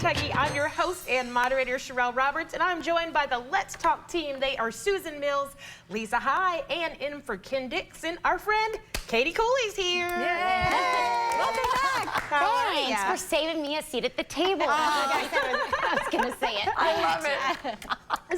Kentucky. I'm your host and moderator, Sherelle Roberts, and I'm joined by the Let's Talk team. They are Susan Mills, Lisa High, and in for Ken Dixon, our friend Katie Cooley's here. Yay! Welcome back. Thanks for saving me a seat at the table. I was going to say it. I love it.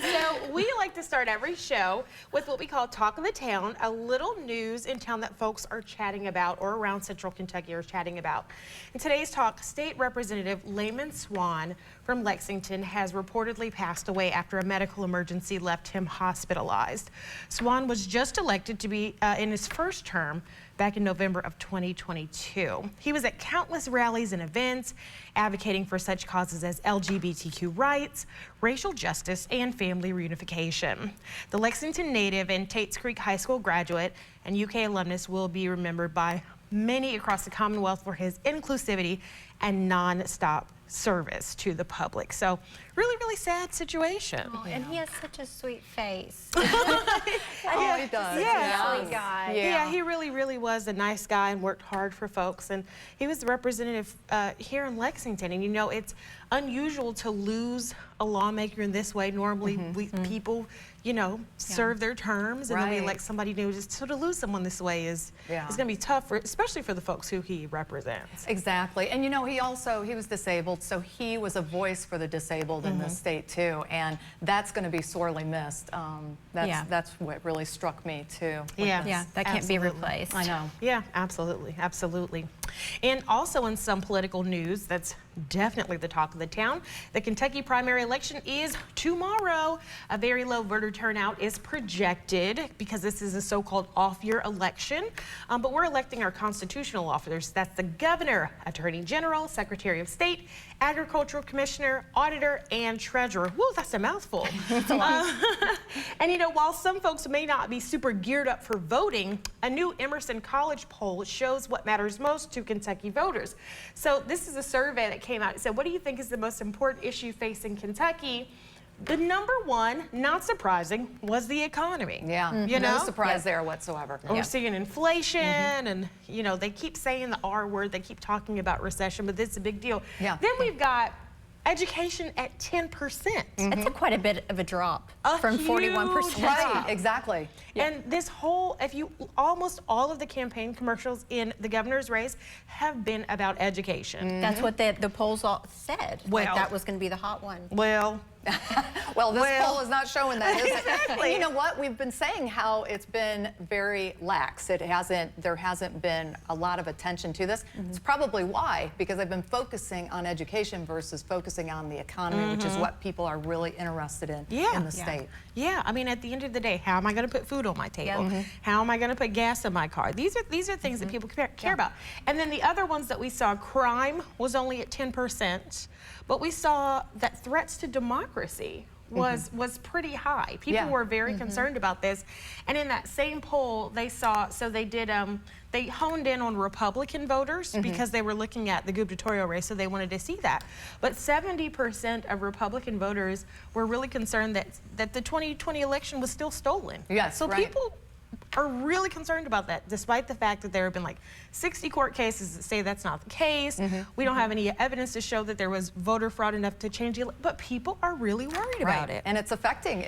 So we like to start every show with what we call Talk of the Town, a little news in town that folks are chatting about or around Central Kentucky are chatting about. In today's talk, State Representative Layman Swan from Lexington has reportedly passed away after a medical emergency left him hospitalized. Swan was just elected to be in his first term back in November of 2022. He was at countless rallies and events advocating for such causes as LGBTQ rights, racial justice, and family reunification. The Lexington native and Tates Creek High School graduate and UK alumnus will be remembered by many across the Commonwealth for his inclusivity and non-stop service to the public. So really, really sad situation. Oh, and he has such a sweet face. Oh, he does. Yeah. Sweet guy. Yeah, he really, really was a nice guy and worked hard for folks. And he was the representative here in Lexington. And you know, it's unusual to lose a lawmaker in this way. Normally, people, you know, serve their terms and then we elect somebody new. Just so to lose someone this way is going to be tough, especially for the folks who he represents. Exactly. And you know, he was disabled, so he was a voice for the disabled in this state too, and that's going to be sorely missed. That's what really struck me too. Yeah, that can't be replaced. I know. Yeah, absolutely, absolutely. And also in some political news, that's definitely the talk of the town. The Kentucky primary election is tomorrow. A very low voter turnout is projected because this is a so-called off-year election. But we're electing our constitutional officers. That's the governor, attorney general, secretary of state, agricultural commissioner, auditor, and treasurer. Woo, that's a mouthful. And you know, while some folks may not be super geared up for voting, a new Emerson College poll shows what matters most to Kentucky voters. So this is a survey that came out. It said, what do you think is the most important issue facing Kentucky? The number one, not surprising, was the economy. Yeah, you know? No surprise there whatsoever. We're seeing inflation and, you know, they keep saying the R word, they keep talking about recession, but this is a big deal. Then we've got education at 10%. That's quite a bit of a drop from huge 41%. Right, exactly. And this whole, almost all of the campaign commercials in the governor's race have been about education. That's what the polls all said. Well, like that was going to be the hot one. Well, This poll is not showing that, is it? Exactly. And you know what? We've been saying how it's been very lax. There hasn't been a lot of attention to this. It's probably why, because they've been focusing on education versus focusing on the economy, which is what people are really interested in the state. Yeah, I mean, at the end of the day, how am I going to put food on my table? How am I going to put gas in my car? These are things that people care about. And then the other ones that we saw, crime was only at 10%, but we saw that threats to democracy was pretty high. People were very concerned about this. And in that same poll, they saw, so they did, they honed in on Republican voters because they were looking at the gubernatorial race, so they wanted to see that. But 70% of Republican voters were really concerned that the 2020 election was still stolen. Yes, so people are really concerned about that, despite the fact that there have been like 60 court cases that say that's not the case. We don't have any evidence to show that there was voter fraud enough to change the but people are really worried about it. And it's affecting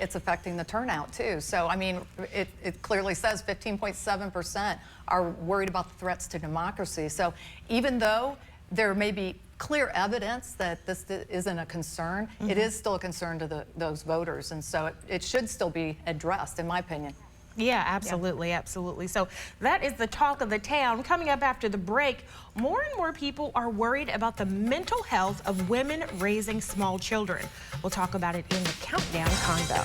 the turnout too. So I mean, it clearly says 15.7% are worried about the threats to democracy. So even though there may be clear evidence that this isn't a concern, it is still a concern to those voters, and so it should still be addressed, in my opinion. Yeah, absolutely, absolutely. So that is the talk of the town. Coming up after the break, more and more people are worried about the mental health of women raising small children. We'll talk about it in the Countdown Convo.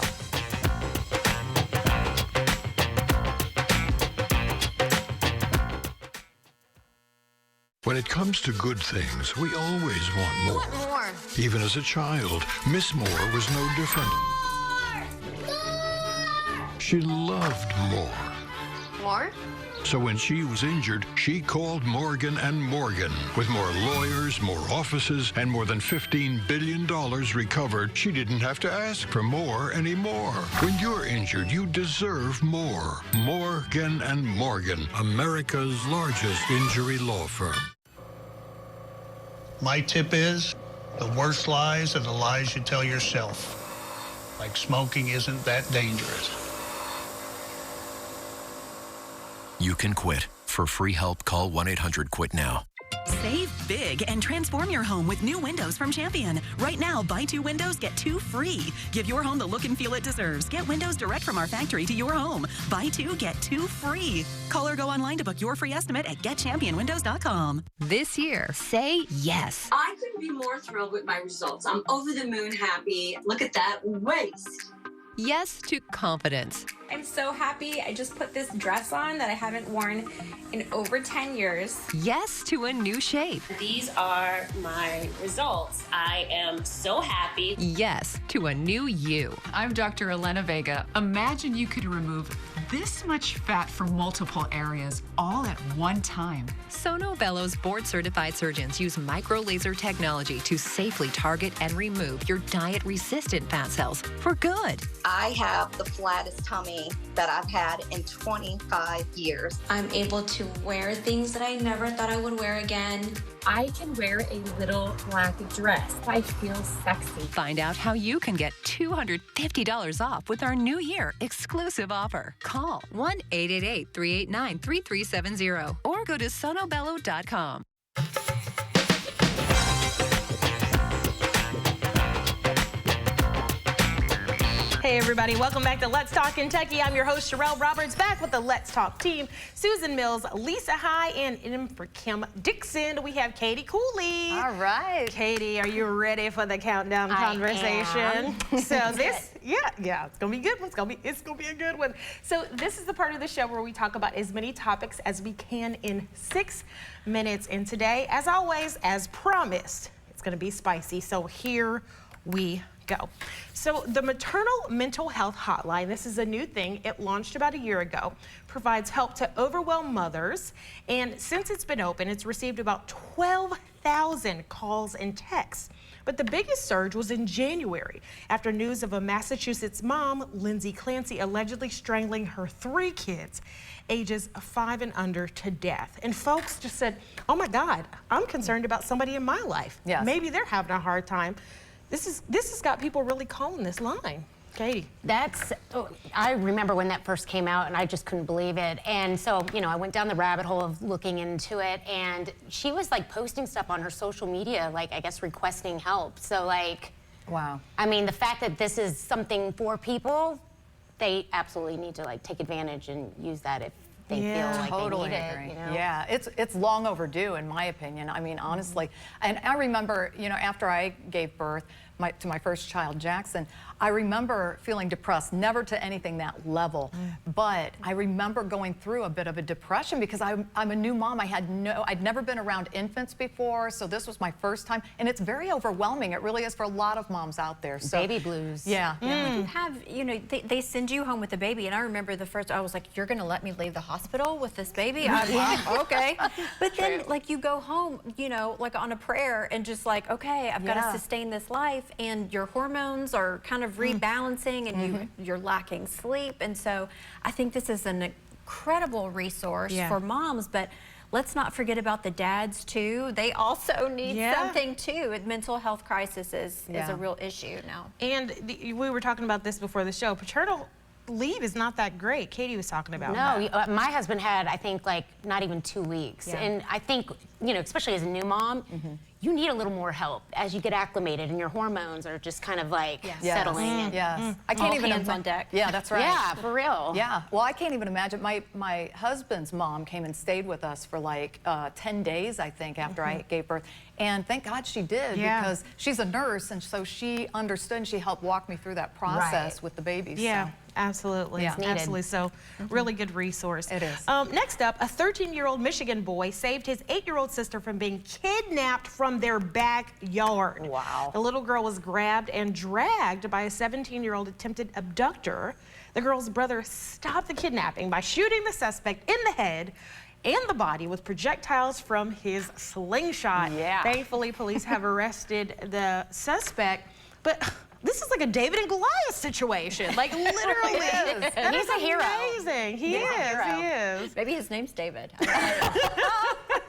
When it comes to good things, we always want more. Want more. Even as a child, Miss Moore was no different. She loved more. More? So when she was injured, she called Morgan & Morgan. With more lawyers, more offices, and more than $15 billion recovered, she didn't have to ask for more anymore. When you're injured, you deserve more. Morgan & Morgan, America's largest injury law firm. My tip is The worst lies are the lies you tell yourself. Like smoking isn't that dangerous. You can quit. For free help, call 1-800-QUIT now. Save big and transform your home with new windows from Champion. Right now, buy 2 windows, get 2 free. Give your home the look and feel it deserves. Get windows direct from our factory to your home. Buy 2, get 2 free. Call or go online to book your free estimate at getchampionwindows.com. This year, say yes. I couldn't be more thrilled with my results. I'm over the moon happy. Look at that waist. Yes to confidence. I'm so happy. I just put this dress on that I haven't worn in over 10 years. Yes to a new shape. These are my results. I am so happy. Yes to a new you. I'm Dr. Elena Vega. Imagine you could remove this much fat from multiple areas all at one time. Sono Bello's board-certified surgeons use micro-laser technology to safely target and remove your diet-resistant fat cells for good. I have the flattest tummy that I've had in 25 years. I'm able to wear things that I never thought I would wear again. I can wear a little black dress. I feel sexy. Find out how you can get $250 off with our New Year exclusive offer. Call 1-888-389-3370 or go to sonobello.com. Hey everybody, welcome back to Let's Talk Kentucky. I'm your host, Sherelle Roberts, back with the Let's Talk team. Susan Mills, Lisa High, and in for Kim Dixon, we have Katie Cooley. All right. Katie, are you ready for the countdown conversation? So this, yeah, it's gonna be good. It's gonna be a good one. So this is the part of the show where we talk about as many topics as we can in 6 minutes. And today, as always, as promised, it's gonna be spicy. So here we go. So the Maternal Mental Health Hotline, this is a new thing. It launched about a year ago, provides help to overwhelmed mothers. And since it's been open, it's received about 12,000 calls and texts. But the biggest surge was in January after news of a Massachusetts mom, Lindsay Clancy, allegedly strangling her 3 kids, ages 5 and under, to death. And folks just said, oh my God, I'm concerned about somebody in my life. Yes. Maybe they're having a hard time. This has got people really calling this line. Katie. I remember when that first came out and I just couldn't believe it. And so, I went down the rabbit hole of looking into it, and she was like posting stuff on her social media, like I guess requesting help. So wow. I mean, the fact that this is something for people, they absolutely need to take advantage and use that if they feel like totally they need agree. it. Yeah, it's long overdue in my opinion. I mean, honestly, and I remember, after I gave birth to my first child, Jackson, I remember feeling depressed, never to anything that level, but I remember going through a bit of a depression because I'm a new mom. I'd never been around infants before, so this was my first time, and it's very overwhelming. It really is for a lot of moms out there. So, baby blues. Yeah. You have, they send you home with the baby, and I remember the first, I was like, you're gonna let me leave the hospital with this baby? Okay. But then, you go home, on a prayer and just okay, I've got to sustain this life, and your hormones are kind of rebalancing, and you're lacking sleep. And so I think this is an incredible resource for moms, but let's not forget about the dads too. They also need something too. Mental health crisis is a real issue now. And we were talking about this before the show. Paternal leave is not that great. Katie was talking about that. My husband had, I think, not even 2 weeks. And I think, especially as a new mom, you need a little more help as you get acclimated and your hormones are just kind of settling. Yes. I can't even hands on deck. Yeah, that's right. Yeah, for real. Yeah. Well, I can't even imagine. My husband's mom came and stayed with us for 10 days, I think, after I gave birth. And thank God she did, because she's a nurse, and so she understood, and she helped walk me through that process with the babies. Yeah. So. Absolutely. It's needed. Absolutely. So, really good resource. It is. Next up, a 13-year-old Michigan boy saved his 8-year-old sister from being kidnapped from their backyard. Wow. The little girl was grabbed and dragged by a 17-year-old attempted abductor. The girl's brother stopped the kidnapping by shooting the suspect in the head and the body with projectiles from his slingshot. Yeah. Thankfully, police have arrested the suspect, but this is like a David and Goliath situation. Literally. He's a hero. Amazing. He is. Maybe his name's David.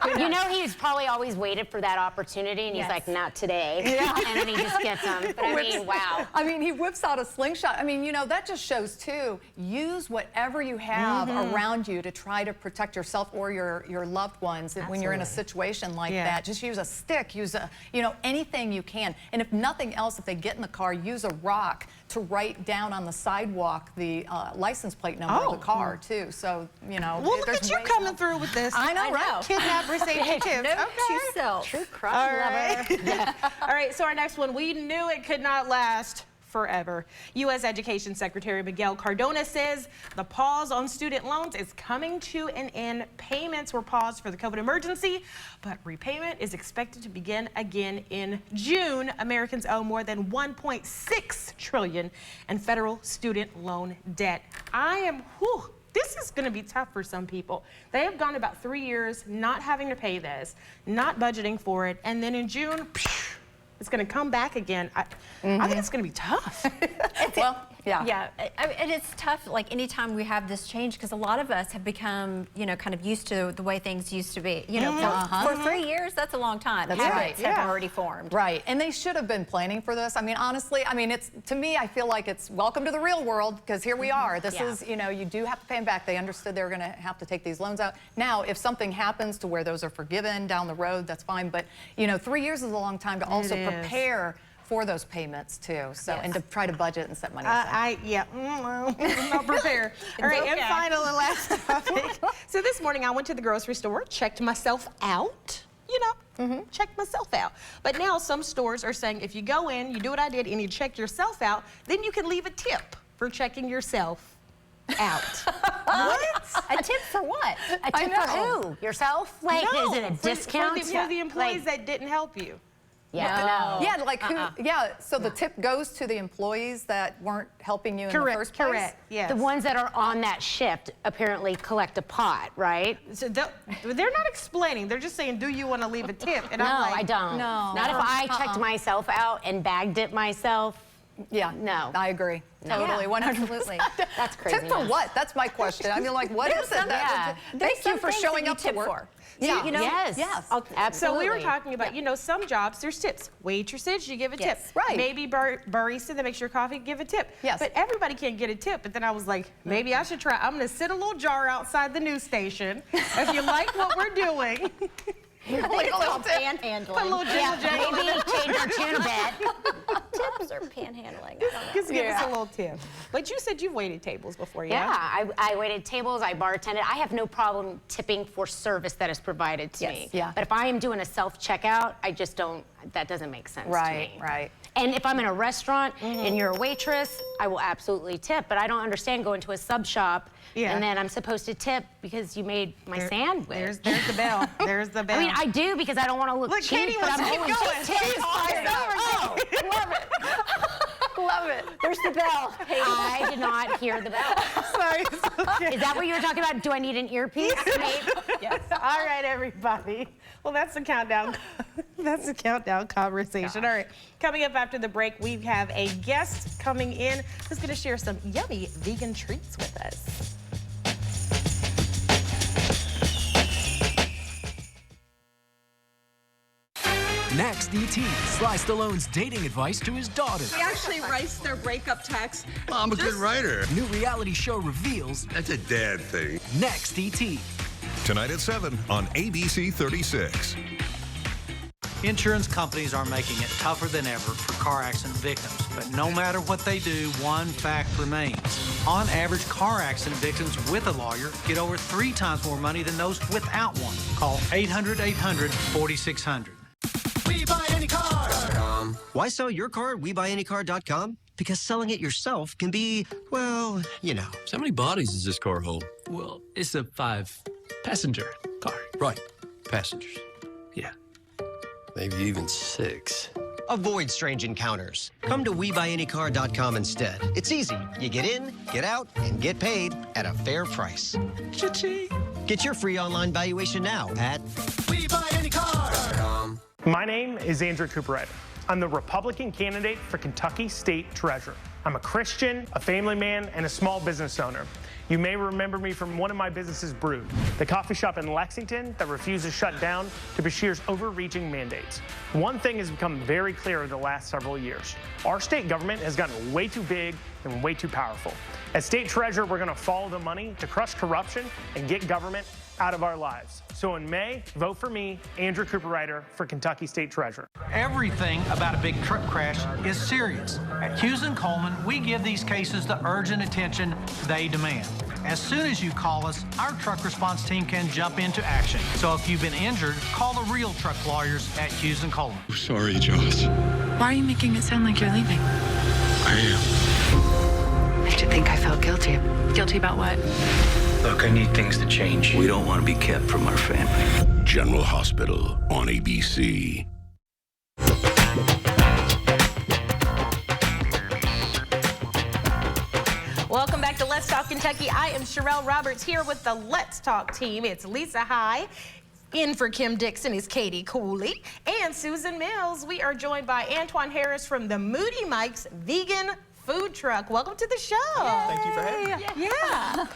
You know, he's probably always waited for that opportunity, and he's like, not today. Yeah. And then he just gets them. But I mean, wow. I mean, he whips out a slingshot. I mean, you know, that just shows, too, use whatever you have around you to try to protect yourself or your loved ones when you're in a situation like that. Just use a stick, use a, you know, anything you can. And if nothing else, if they get in the car, use a rock to write down on the sidewalk the license plate number of the car, too. So, you know, well, look at you coming through with this. I know, right? Kidnapper safety tips. Note to self. True crime All right. lover. All right, so our next one, we knew it could not last forever. U.S. Education Secretary Miguel Cardona says the pause on student loans is coming to an end. Payments were paused for the COVID emergency, but repayment is expected to begin again in June. Americans owe more than $1.6 trillion in federal student loan debt. This is going to be tough for some people. They have gone about 3 years not having to pay this, not budgeting for it, and then in June, it's going to come back again. I think it's going to be tough. Yeah, and it's tough, like, anytime we have this change, because a lot of us have become, you know, kind of used to the way things used to be. You know, for 3 years, that's a long time. That's Habits have already formed. Right, and they should have been planning for this. I mean, honestly, I mean, it's, to me, I feel like it's welcome to the real world, because here we are. This is, you know, you do have to pay them back. They understood they were going to have to take these loans out. Now, if something happens to where those are forgiven down the road, that's fine. But, you know, 3 years is a long time to also prepare for those payments too, so and to try to budget and set money aside. I'm not prepared. All right, and final and last topic. So this morning I went to the grocery store, checked myself out, you know, checked myself out. But now some stores are saying if you go in, you do what I did, and you check yourself out, then you can leave a tip for checking yourself out. What? A tip for what? A tip for who? Yourself? Like, No, is it a discount? For the employees that didn't help you. Yeah, Yeah, like who? Yeah, so the tip goes to the employees that weren't helping you in the first place. Correct. Yes. The ones that are on that shift apparently collect a pot, right? So they're not explaining. They're just saying, "Do you want to leave a tip?" And No, I'm like, I don't. No. Not if I checked myself out and bagged it myself. Yeah, No. I agree. Totally, 100%. That's crazy. Tip for what? That's my question. I mean, like, what is it? Thank you for showing up to work. Yeah, you know, Yes. Absolutely. So we were talking about, you know, some jobs, there's tips. Waitresses, you give a tip. Right. Maybe barista that makes your coffee, give a tip. Yes. But everybody can't get a tip. But then I was like, maybe I should try. I'm going to sit a little jar outside the news station. If you like what we're doing. Like a little panhandling. Put a little jingle jangle. Maybe change our tune a bit. Tips or panhandling? I don't know. Just give us a little tip. But you said you've waited tables before, Yeah, I waited tables, I bartended. I have no problem tipping for service that is provided to me. Yeah. But if I am doing a self-checkout, I just don't, that doesn't make sense to me. Right. And if I'm in a restaurant and you're a waitress, I will absolutely tip. But I don't understand going to a sub shop and then I'm supposed to tip because you made my sandwich. There's the bell. There's the bell. I mean, I do because I don't want to look cheap, Katie but wants I'm to keep always going. tipped. She's fired up. Love it. Love it. There's the bell. I did not hear the bell. Sorry. It's okay. Is that what you were talking about? Do I need an earpiece? Yes. All right, everybody. Well, that's the countdown. That's the countdown conversation. All right. Coming up after the break, we have a guest coming in who's going to share some yummy vegan treats with us. Next, E.T. Sly Stallone's dating advice to his daughter. He actually writes their breakup text. Well, I'm a good writer. New reality show reveals. That's a dad thing. Next, E.T. Tonight at 7 on ABC 36. Insurance companies are making it tougher than ever for car accident victims. But no matter what they do, one fact remains. On average, car accident victims with a lawyer get over 3 times more money than those without one. Call 800-800-4600. WeBuyAnyCar.com. Why sell your car at WeBuyAnyCar.com? Because selling it yourself can be, well, you know. So how many bodies does this car hold? Well, it's a 5-passenger car. Right, passengers. Yeah. Maybe even 6. Avoid strange encounters. Come to WeBuyAnyCar.com instead. It's easy. You get in, get out, and get paid at a fair price. Cha-ching. Get your free online valuation now at WeBuyAnyCar.com. My name is Andrew Cooperette. I'm the Republican candidate for Kentucky State Treasurer. I'm a Christian, a family man, and a small business owner. You may remember me from one of my businesses, Brood, the coffee shop in Lexington that refuses to shut down to Beshear's overreaching mandates. One thing has become very clear over the last several years. Our state government has gotten way too big and way too powerful. As state treasurer, we're going to follow the money to crush corruption and get government out of our lives. So in May, vote for me, Andrew Cooperrider, for Kentucky State Treasurer. Everything about a big truck crash is serious. At Hughes & Coleman, we give these cases the urgent attention they demand. As soon as you call us, our truck response team can jump into action. So if you've been injured, call the real truck lawyers at Hughes & Coleman. Sorry, Josh. Why are you making it sound like you're leaving? I am. I should think I felt guilty. Guilty about what? Look, I need things to change. We don't want to be kept from our family. General Hospital on ABC. Welcome back to Let's Talk Kentucky. I am Sherelle Roberts here with the Let's Talk team. It's Lisa High. In for Kim Dixon is Katie Cooley and Susan Mills. We are joined by Antoine Harris from the Moody Mike's Vegan Food Truck. Welcome to the show. Thank you for having me. Yeah.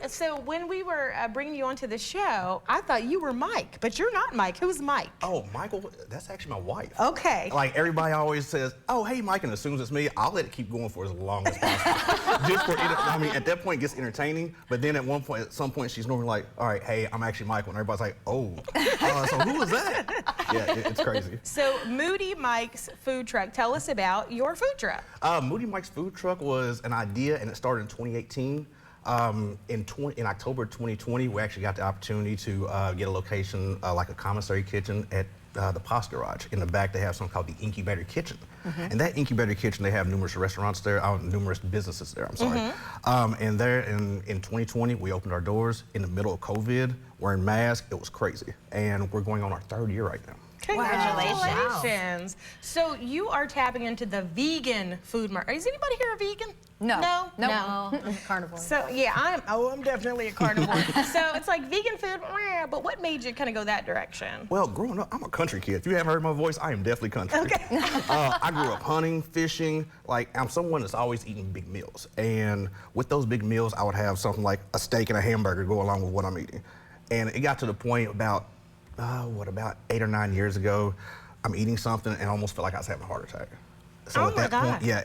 So when we were bringing you onto the show, I thought you were Mike, but you're not Mike. Who's Mike? Oh, Michael, that's actually my wife. Okay. Like everybody always says, oh, hey, Mike, and as soon as it's me, I'll let it keep going for as long as possible. Just for, I mean, at that point it gets entertaining, but then at some point she's normally like, all right, hey, I'm actually Michael, and everybody's like, oh, so who was that? Yeah, it's crazy. So Moody Mike's Food Truck, tell us about your food truck. Moody Mike's Food Truck was an idea, and it started in 2018. In October 2020, we actually got the opportunity to get a location like a commissary kitchen at the Post Garage. In the back, they have something called the Incubator Kitchen. And that Incubator Kitchen, they have numerous restaurants there, numerous businesses there, I'm sorry. And there in 2020, we opened our doors in the middle of COVID, wearing masks. It was crazy. And we're going on our 3rd year right now. Congratulations. Wow. So you are tapping into the vegan food market. Is anybody here a vegan? No. No. Carnivore. So yeah, I'm definitely a carnivore. So it's like vegan food, but what made you kind of go that direction? Well, growing up, I'm a country kid. If you haven't heard my voice, I am definitely country. Okay. I grew up hunting, fishing. Like, I'm someone that's always eating big meals. And with those big meals, I would have something like a steak and a hamburger go along with what I'm eating. And it got to the point about 8 or 9 years ago, I'm eating something and I almost felt like I was having a heart attack. So at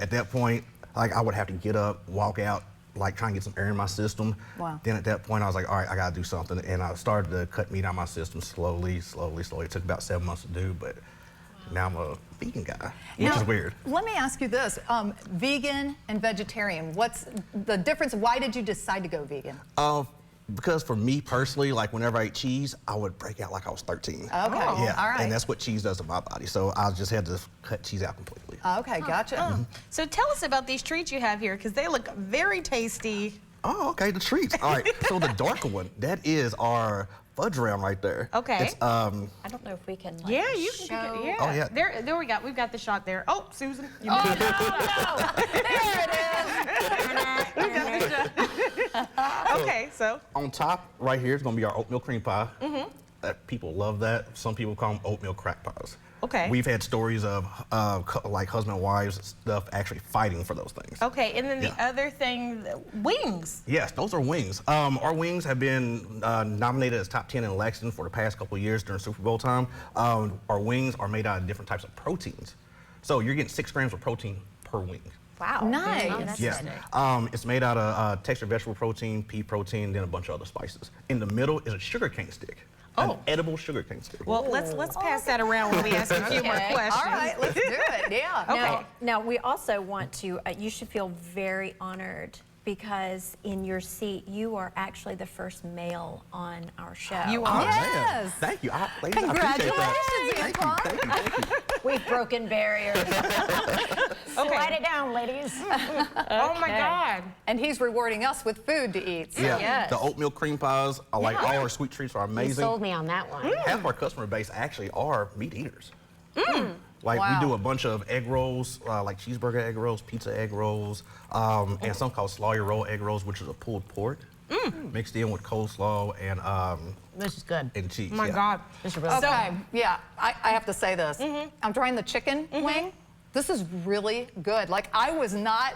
that point, like I would have to get up, walk out, like try and get some air in my system. Wow. Then at that point, I was like, all right, I gotta do something. And I started to cut meat out of my system slowly. It took about 7 months to do, but now I'm a vegan guy, which is weird. Let me ask you this, vegan and vegetarian, what's the difference? Why did you decide to go vegan? Because for me personally, like whenever I ate cheese, I would break out like I was 13. Okay, yeah, all right. And that's what cheese does to my body. So I just had to cut cheese out completely. Okay, gotcha. So tell us about these treats you have here, because they look very tasty. Oh, okay, the treats. All right, so the darker one, that is our fudge round right there. Okay. It's, I don't know if we can. Like, yeah, you can. show. Yeah. Oh, yeah. There we got. We've got the shot there. Oh, Susan. You no. There it is. We got the shot. Okay, so. On top, right here is going to be our oatmeal cream pie. People love that. Some people call them oatmeal crack pies. Okay. We've had stories of like husband and wives and stuff actually fighting for those things. Okay, and then the other thing, wings. Yes, those are wings. Our wings have been nominated as top 10 in Lexington for the past couple of years during Super Bowl time. Our wings are made out of different types of proteins. So you're getting 6 grams of protein per wing. Wow. Nice. Yeah. It's made out of textured vegetable protein, pea protein, then a bunch of other spices. In the middle is a sugarcane stick. An edible sugarcane stick. Well, let's pass that around when we ask a few more questions. All right, let's do it. Yeah. Okay. Now we also want to. You should feel very honored because in your seat you are actually the first male on our show. You are. Yes. Thank you. Ladies, Congratulations, I appreciate that. Thank you. We've broken barriers. Slide it down, ladies. Oh my God. And he's rewarding us with food to eat. So. Yeah. Yes. The oatmeal cream pies, all our sweet treats are amazing. You sold me on that one. Half of our customer base actually are meat eaters. Like Wow. we do a bunch of egg rolls, like cheeseburger egg rolls, pizza egg rolls, and some called Sawyer roll egg rolls, which is a pulled pork mixed in with coleslaw and This is good. and cheese. Oh my God. This is really good. Okay, yeah, I have to say this. I'm trying the chicken wing. This is really good. Like, I was not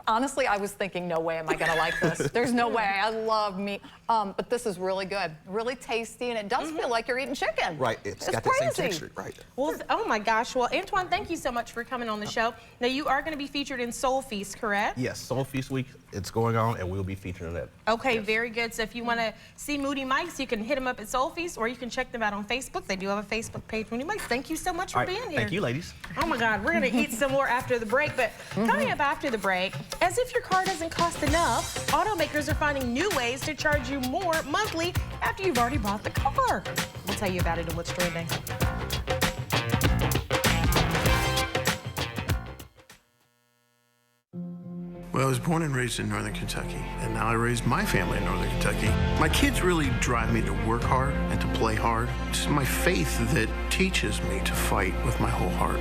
Honestly, I was thinking, no way am I gonna like this. There's no way, I love meat. But this is really good, really tasty, and it does feel like you're eating chicken. Right, it's got crazy. that same texture, right. Well, oh my gosh. Well, Antoine, thank you so much for coming on the show. Now, you are going to be featured in Soul Feast, correct? Yes, Soul Feast Week, it's going on, and we'll be featuring that. Okay, very good. So if you want to see Moody Mike's, you can hit them up at Soul Feast, or you can check them out on Facebook. They do have a Facebook page, Moody Mike's. Thank you so much for being here. Thank you, ladies. Oh my God, we're going to eat some more after the break, but coming up after the break, as if your car doesn't cost enough, automakers are finding new ways to charge you more monthly after you've already bought the car. We'll tell you about it and what's trending. Well, I was born and raised in Northern Kentucky, and now I raise my family in Northern Kentucky. My kids really drive me to work hard and to play hard. It's my faith that teaches me to fight with my whole heart.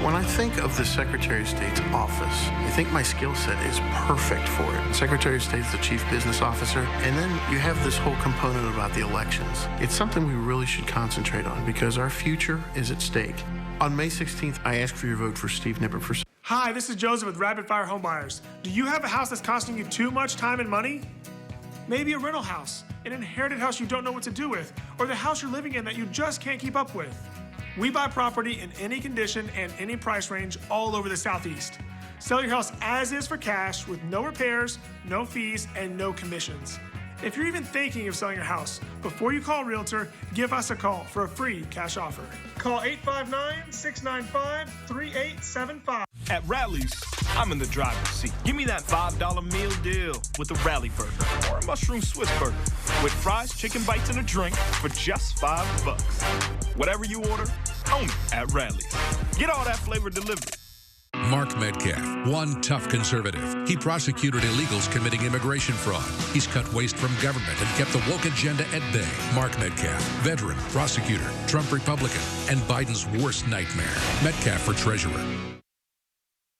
When I think of the Secretary of State's office, I think my skill set is perfect for it. The Secretary of State's the Chief Business Officer, and then you have this whole component about the elections. It's something we really should concentrate on because our future is at stake. On May 16th, I ask for your vote for Steve Nippert for... Hi, this is Joseph with Rapid Fire Home Buyers. Do you have a house that's costing you too much time and money? Maybe a rental house, an inherited house you don't know what to do with, or the house you're living in that you just can't keep up with. We buy property in any condition and any price range all over the Southeast. Sell your house as is for cash with no repairs, no fees, and no commissions. If you're even thinking of selling your house, before you call a realtor, give us a call for a free cash offer. Call 859-695-3875. At Rally's, I'm in the driver's seat. Give me that $5 meal deal with a Rally burger or a mushroom Swiss burger with fries, chicken bites, and a drink for just $5. Whatever you order, own it at Rally's. Get all that flavor delivered. Mark Metcalf, one tough conservative. He prosecuted illegals committing immigration fraud. He's cut waste from government and kept the woke agenda at bay. Mark Metcalf, veteran, prosecutor, Trump Republican, and Biden's worst nightmare. Metcalf for treasurer.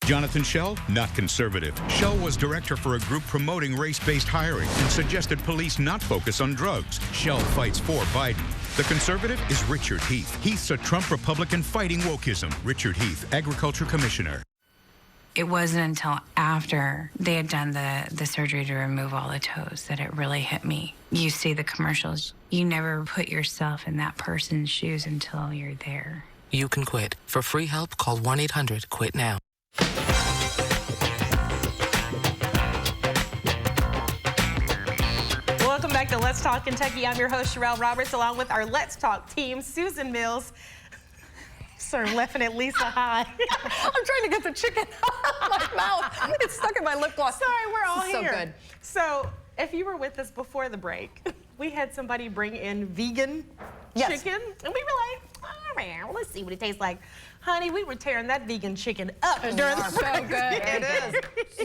Jonathan Schell, not conservative. Schell was director for a group promoting race-based hiring and suggested police not focus on drugs. Schell fights for Biden. The conservative is Richard Heath. Heath's a Trump Republican fighting wokeism. Richard Heath, Agriculture Commissioner. It wasn't until after they had done the surgery to remove all the toes that it really hit me. You see the commercials. You never put yourself in that person's shoes until you're there. You can quit. For free help, call 1-800-QUIT-NOW. Welcome back to Let's Talk Kentucky. I'm your host, Sherelle Roberts, along with our Let's Talk team, Susan Mills. Sir, laughing at Lisa High. I'm trying to get the chicken out of my mouth. It's stuck in my lip gloss. Sorry, we're all here. So good. So, if you were with us before the break, we had somebody bring in vegan chicken, and we were like, all right, well, let's see what it tastes like. Honey, we were tearing that vegan chicken up during the so break. good. It is.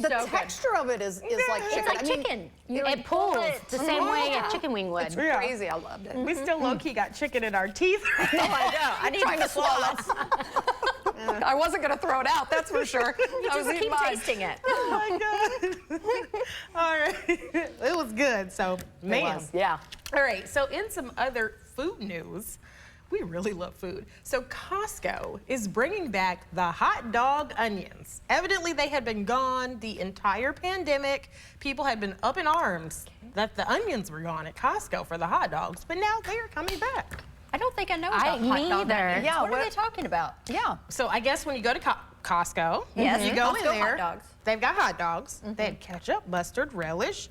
The texture of it is like chicken. It's like chicken. It pulls the same way a chicken wing would. It's crazy. I loved it. We still low-key got chicken in our teeth. Oh, I know. I need to swallow. I wasn't going to throw it out, that's for sure. I was keep tasting it. Oh, my God. All right. It was good, so, man. Yeah. All right, so in some other food news, we really love food. So Costco is bringing back the hot dog onions. Evidently, they had been gone the entire pandemic. People had been up in arms that the onions were gone at Costco for the hot dogs, but now they are coming back. I don't think I know about hot dog onions. Yeah, what are they talking about? Yeah. So I guess when you go to Costco, yes, you go in Costco there, hot dogs. They've got hot dogs. They had ketchup, mustard, relish.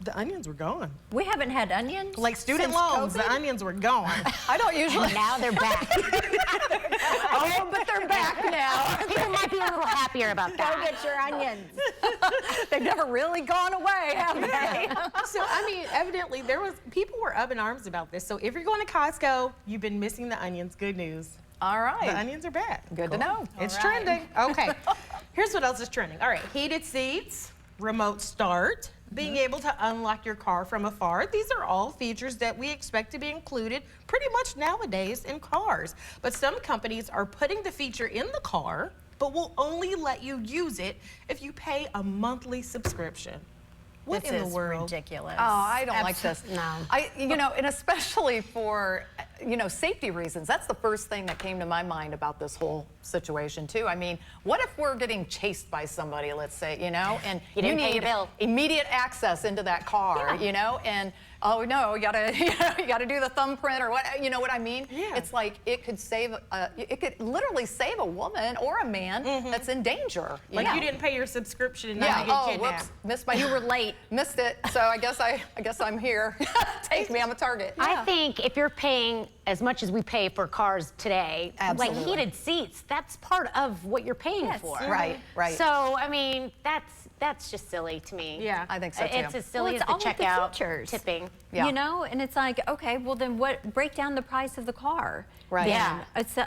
The onions were gone. We haven't had onions like student since loans. COVID? The onions were gone. I don't usually. Now they're back. Oh, but they're back now. People might be a little happier about that. Go get your onions. They've never really gone away, have they? So, I mean, evidently, people were up in arms about this. So if you're going to Costco, you've been missing the onions. Good news. All right. The onions are back. Good to know. It's trending. Okay. Here's what else is trending. All right. Heated seats, remote start, being able to unlock your car from afar. These are all features that we expect to be included pretty much nowadays in cars. But some companies are putting the feature in the car, but will only let you use it if you pay a monthly subscription. What this in the is world? ridiculous. Oh, I don't like this. No. And especially for, safety reasons. That's the first thing that came to my mind about this whole situation too. I mean, what if we're getting chased by somebody, let's say, and You didn't pay need your bill. immediate access into that car, and oh no, you gotta do the thumbprint or what, you know what I mean? Yeah. It's like it could literally save a woman or a man that's in danger. Like you didn't pay your subscription and now you get kidnapped. Whoops, missed you were late, missed it. So I guess I'm here. Take me, I'm a target. I think if you're paying as much as we pay for cars today, like Absolutely. heated seats, that's part of what you're paying for. Right. So, I mean, that's just silly to me. Yeah. I think so too. It's as silly Well, as it's the all of the checkout features. tipping. Yeah. And it's like, okay, well then break down the price of the car. Right. Yeah. It's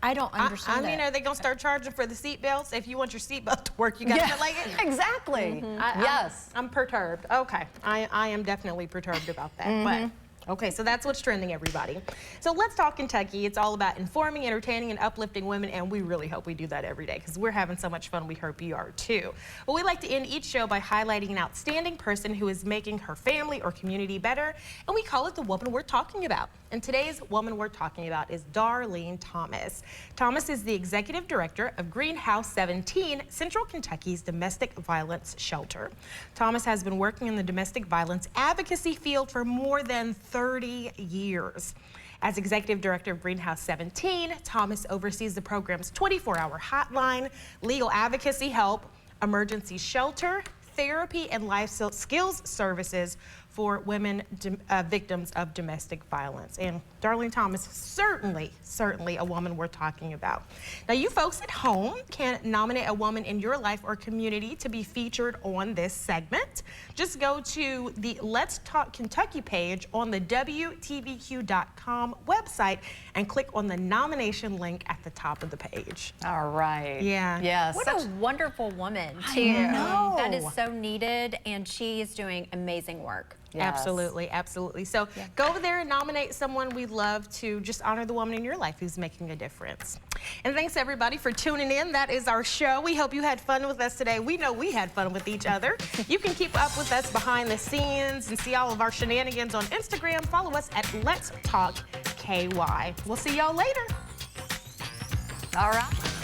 I don't understand I mean, it. are they going to start charging for the seat belts? If you want your seatbelt to work, you got to like it. Exactly. Yes. I'm perturbed. Okay. I am definitely perturbed about that. But okay, so that's what's trending, everybody. So let's talk Kentucky. It's all about informing, entertaining, and uplifting women, and we really hope we do that every day because we're having so much fun. We hope you are too. Well, we like to end each show by highlighting an outstanding person who is making her family or community better, and we call it the woman we're talking about. And today's woman we're talking about is Darlene Thomas. Thomas is the executive director of Greenhouse 17, Central Kentucky's domestic violence shelter. Thomas has been working in the domestic violence advocacy field for more than 30 years. As executive director of Greenhouse 17, Thomas oversees the program's 24-hour hotline, legal advocacy help, emergency shelter, therapy, and life skills services for women victims of domestic violence. And Darlene Thomas, certainly a woman we're talking about. Now, you folks at home can nominate a woman in your life or community to be featured on this segment. Just go to the Let's Talk Kentucky page on the WTVQ.com website and click on the nomination link at the top of the page. All right. Yeah. Yes. What a wonderful woman, too. I know. That is so needed, and she is doing amazing work. Yes. Absolutely, absolutely. So go over there and nominate someone. We'd love to just honor the woman in your life who's making a difference. And thanks everybody for tuning in. That is our show. We hope you had fun with us today. We know we had fun with each other. You can keep up with us behind the scenes and see all of our shenanigans on Instagram. Follow us at Let's Talk KY. We'll see y'all later. All right.